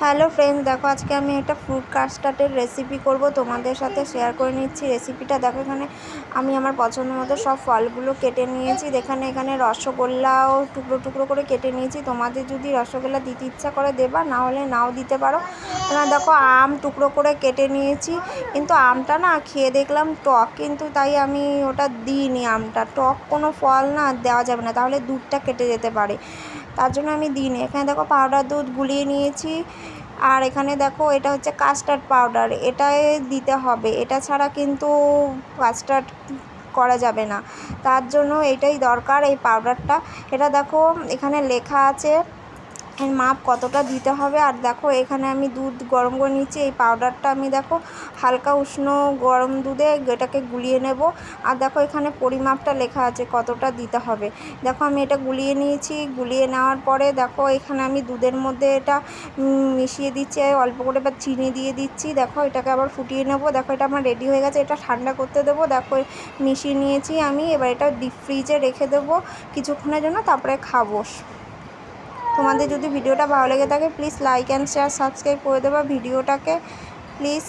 Hello friends, দেখো আজকে আমি একটা ফ্রুট কাস্টার্ডের রেসিপি করব, তোমাদের সাথে শেয়ার করে নিচ্ছি রেসিপিটা। দেখো এখানে আমি আমার পছন্দ মতো সব ফলগুলো কেটে নিয়েছি। এখানে রসগোল্লাও টুকরো টুকরো করে কেটে নিয়েছি। তোমাদের যদি রসগোল্লা দিতে ইচ্ছা করে দেবা, না হলে নাও দিতে পারো। দেখো আম টুকরো করে কেটে নিয়েছি, কিন্তু আমটা না খেয়ে দেখলাম টক, কিন্তু তাই আমি ওটা দিইনি। আমটা টক কোনো ফল না দেওয়া যাবে না, তাহলে দুধটা কেটে যেতে পারে, তার জন্য আমি দিইনি। এখানে দেখো পাউডার দুধ গুলিয়ে নিয়েছি। আর এখানে দেখো এটা হচ্ছে কাস্টার্ড পাউডার, এটাই দিতে হবে, এটা ছাড়া কিন্তু কাস্টার্ড করা যাবে না, তার জন্য এটাই দরকার, এই পাউডারটা। এটা দেখো এখানে লেখা আছে এর মাপ কতটা দিতে হবে। আর দেখো এখানে আমি দুধ গরম করে নিচ্ছি। এই পাউডারটা আমি দেখো হালকা উষ্ণ গরম দুধে এটাকে গুলিয়ে নেব। আর দেখো এখানে পরিমাপটা লেখা আছে কতটা দিতে হবে। দেখো আমি এটা গুলিয়ে নিয়েছি। গুলিয়ে নেওয়ার পরে দেখো এখানে আমি দুধের মধ্যে এটা মিশিয়ে দিচ্ছি, অল্প করে বা চিনি দিয়ে দিচ্ছি। দেখো এটাকে আবার ফুটিয়ে নেব। দেখো এটা আমার রেডি হয়ে গেছে, এটা ঠান্ডা করতে দেবো। দেখো মিশিয়ে নিয়েছি আমি, এবার এটা ডিপ ফ্রিজে রেখে দেবো কিছুক্ষণের জন্য, তারপরে খাবো। তোমাদের যদি ভিডিওটা ভালো লেগে থাকে please like and share subscribe করে দেবা ভিডিওটাকে প্লিজ।